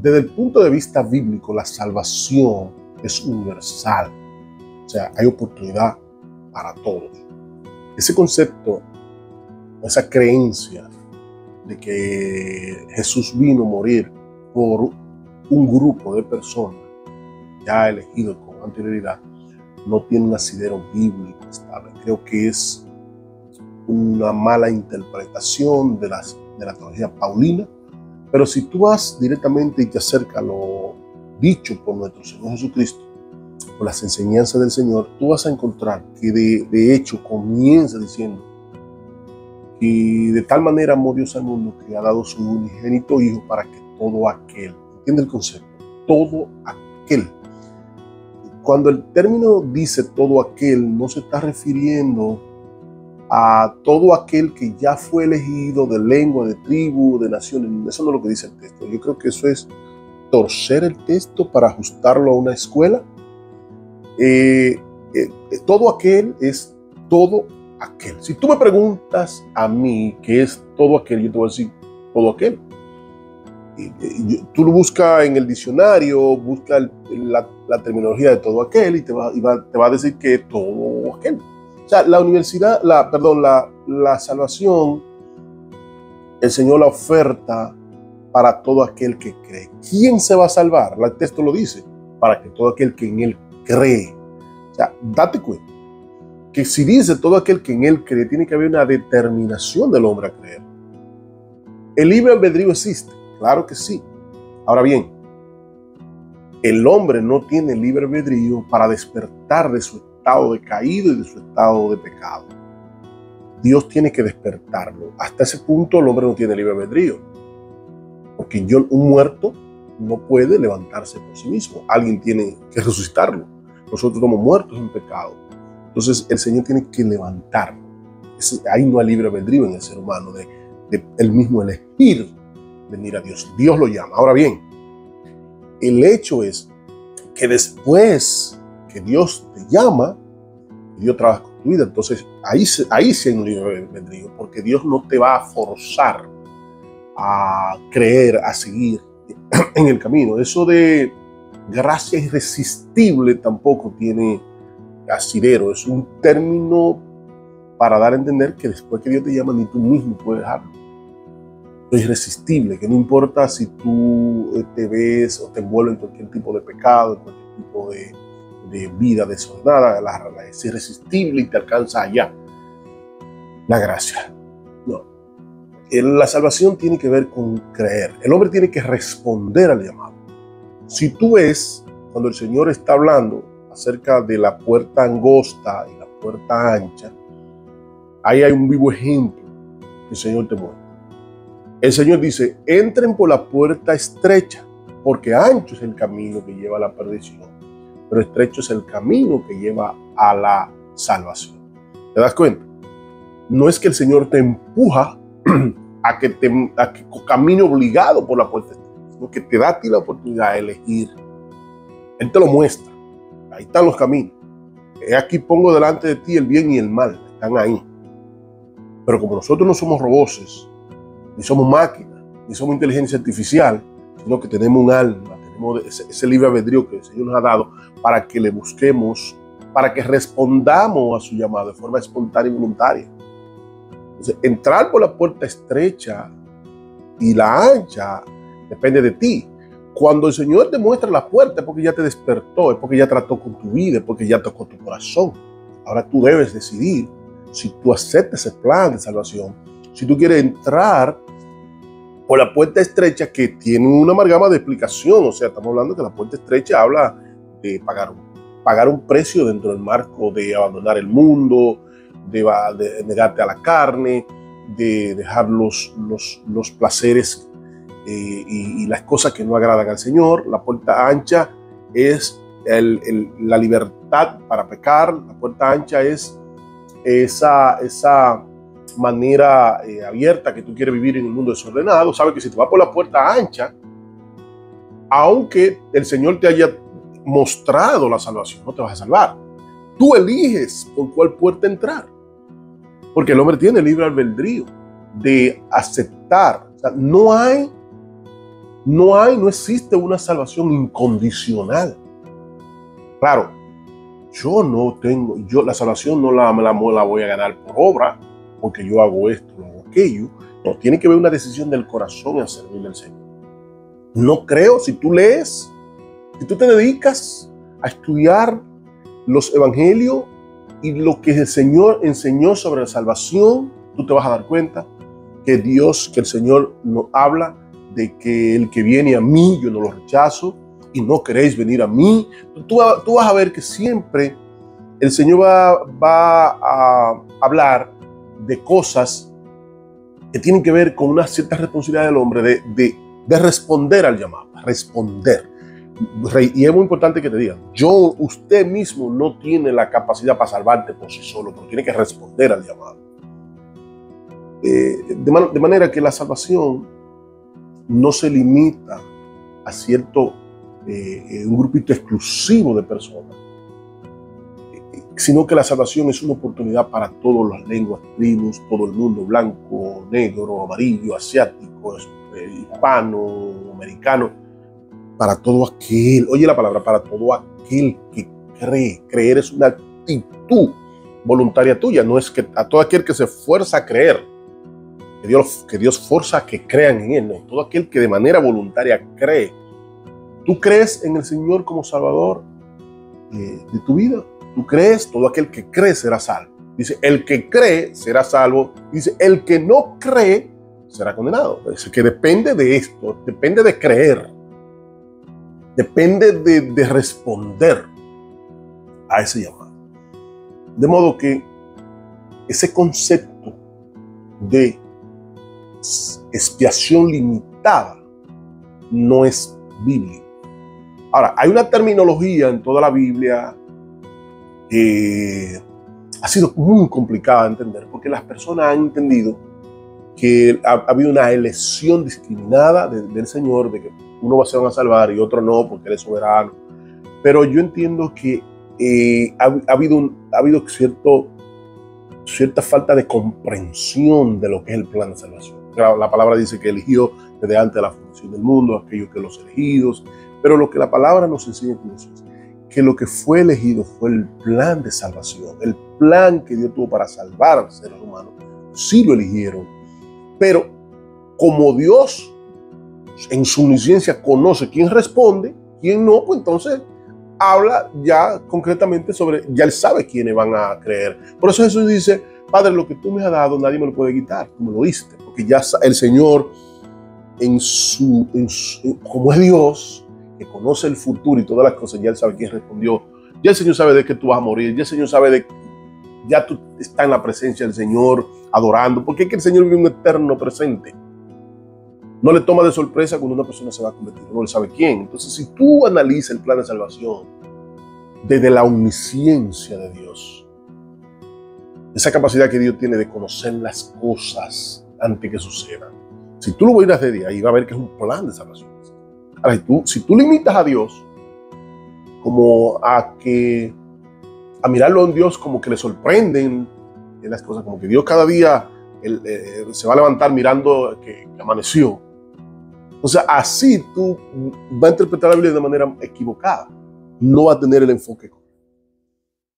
Desde el punto de vista bíblico, la salvación es universal. O sea, hay oportunidad para todos. Ese concepto, esa creencia de que Jesús vino a morir por un grupo de personas ya elegidos con anterioridad, no tiene un asidero bíblico estable. Creo que es una mala interpretación de la teología paulina, pero si tú vas directamente y te acercas a lo dicho por nuestro Señor Jesucristo, por las enseñanzas del Señor, tú vas a encontrar que de hecho comienza diciendo que de tal manera amó Dios al mundo que ha dado su unigénito Hijo para que todo aquel, ¿entiende el concepto? Todo aquel. Cuando el término dice todo aquel, no se está refiriendo a todo aquel que ya fue elegido de lengua, de tribu, de nación. Eso no es lo que dice el texto. Yo creo que eso es torcer el texto para ajustarlo a una escuela. Todo aquel es todo aquel. Si tú me preguntas a mí qué es todo aquel, yo te voy a decir todo aquel. Tú lo buscas en el diccionario, busca la terminología de todo aquel y te va a decir que es todo aquel. O sea, la salvación, el Señor la oferta para todo aquel que cree. ¿Quién se va a salvar? El texto lo dice, para que todo aquel que en Él cree. O sea, date cuenta que si dice todo aquel que en Él cree, tiene que haber una determinación del hombre a creer. ¿El libre albedrío existe? Claro que sí. Ahora bien, el hombre no tiene libre albedrío para despertar de su estado de caído y de su estado de pecado. Dios tiene que despertarlo. Hasta ese punto el hombre no tiene libre albedrío. Porque un muerto no puede levantarse por sí mismo. Alguien tiene que resucitarlo. Nosotros somos muertos en pecado. Entonces el Señor tiene que levantarlo. Ahí no hay libre albedrío en el ser humano de él mismo elegir venir a Dios. Dios lo llama. Ahora bien, el hecho es que después que Dios te llama, Dios trabaja con tu vida, entonces ahí sí hay un libre albedrío, porque Dios no te va a forzar a creer, a seguir en el camino. Eso de gracia irresistible tampoco tiene asidero. Es un término para dar a entender que después que Dios te llama, ni tú mismo puedes dejarlo. Es irresistible, que no importa si tú te ves o te envuelves en cualquier tipo de pecado, en cualquier tipo de vida desordenada, es irresistible y te alcanza allá. La gracia. No. La salvación tiene que ver con creer. El hombre tiene que responder al llamado. Si tú ves, cuando el Señor está hablando acerca de la puerta angosta y la puerta ancha, ahí hay un vivo ejemplo que el Señor te muestra. El Señor dice, entren por la puerta estrecha, porque ancho es el camino que lleva a la perdición, pero estrecho es el camino que lleva a la salvación. ¿Te das cuenta? No es que el Señor te empuja a que camine obligado por la puerta estrecha, sino que te da a ti la oportunidad de elegir. Él te lo muestra. Ahí están los caminos. Aquí pongo delante de ti el bien y el mal. Están ahí. Pero como nosotros no somos robots, ni somos máquinas, ni somos inteligencia artificial, sino que tenemos un alma, tenemos ese libre albedrío que el Señor nos ha dado para que le busquemos, para que respondamos a su llamado de forma espontánea y voluntaria. Entonces, entrar por la puerta estrecha y la ancha depende de ti. Cuando el Señor te muestra la puerta es porque ya te despertó, es porque ya trató con tu vida, es porque ya tocó tu corazón. Ahora tú debes decidir si tú aceptas ese plan de salvación, si tú quieres entrar por la puerta estrecha, que tiene una amalgama de explicación. O sea, estamos hablando que la puerta estrecha habla de pagar un precio dentro del marco de abandonar el mundo, de negarte a la carne, de dejar los placeres y las cosas que no agradan al Señor. La puerta ancha es la libertad para pecar. La puerta ancha es esa manera abierta que tú quieres vivir en el mundo desordenado. Sabes que si te vas por la puerta ancha, aunque el Señor te haya mostrado la salvación, no te vas a salvar. Tú eliges por cuál puerta entrar, porque el hombre tiene libre albedrío de aceptar. O sea, no hay No existe una salvación incondicional. Claro, la salvación no la voy a ganar por obra, porque yo hago esto, no hago aquello. No, tiene que haber una decisión del corazón en servirle al Señor. No creo, si tú lees, si tú te dedicas a estudiar los evangelios y lo que el Señor enseñó sobre la salvación, tú te vas a dar cuenta que el Señor nos habla de que el que viene a mí, yo no lo rechazo, y no queréis venir a mí. Tú vas a ver que siempre el Señor va a hablar de cosas que tienen que ver con una cierta responsabilidad del hombre de responder al llamado, responder. Y es muy importante que te digan, usted mismo no tiene la capacidad para salvarte por sí solo, pero tiene que responder al llamado. De manera que la salvación no se limita a un grupito exclusivo de personas, sino que la salvación es una oportunidad para todas las lenguas, tribus, todo el mundo, blanco, negro, amarillo, asiático, hispano, americano, para todo aquel, oye la palabra, para todo aquel que cree. Creer es una actitud voluntaria tuya, no es que a todo aquel que se esfuerza a creer, que Dios forza a que crean en Él, no, todo aquel que de manera voluntaria cree. ¿Tú crees en el Señor como Salvador de tu vida? ¿Tú crees? Todo aquel que cree será salvo. Dice, el que cree será salvo. Dice, el que no cree será condenado. Dice que depende de esto, depende de creer. Depende de responder a ese llamado. De modo que ese concepto de expiación limitada no es bíblico. Ahora, hay una terminología en toda la Biblia que ha sido muy complicada de entender, porque las personas han entendido que ha habido una elección discriminada del Señor, de que uno se va a salvar y otro no, porque Él es soberano. Pero yo entiendo que ha habido cierta falta de comprensión de lo que es el plan de salvación. La palabra dice que eligió desde antes de la fundación del mundo aquellos que los elegidos, pero lo que la palabra nos enseña es que lo que fue elegido fue el plan de salvación, el plan que Dios tuvo para salvar a los seres humanos. Sí lo eligieron, pero como Dios en su omnisciencia conoce quién responde, quién no, pues entonces habla ya concretamente ya Él sabe quiénes van a creer. Por eso Jesús dice, Padre, lo que tú me has dado nadie me lo puede quitar, tú me lo diste, porque ya el Señor como es Dios, que conoce el futuro y todas las cosas, ya Él sabe quién respondió, ya el Señor sabe de que tú vas a morir, ya el Señor sabe ya tú estás en la presencia del Señor adorando, porque es que el Señor vive un eterno presente. No le toma de sorpresa cuando una persona se va a convertir, no le sabe quién. Entonces, si tú analizas el plan de salvación desde la omnisciencia de Dios, esa capacidad que Dios tiene de conocer las cosas antes que sucedan, si tú lo miras desde ahí, va a ver que es un plan de salvación. Ahora, si tú limitas a Dios como a mirarlo en Dios como que le sorprenden las cosas, como que Dios cada día se va a levantar mirando que amaneció. O sea, así tú vas a interpretar la Biblia de manera equivocada. No va a tener el enfoque correcto.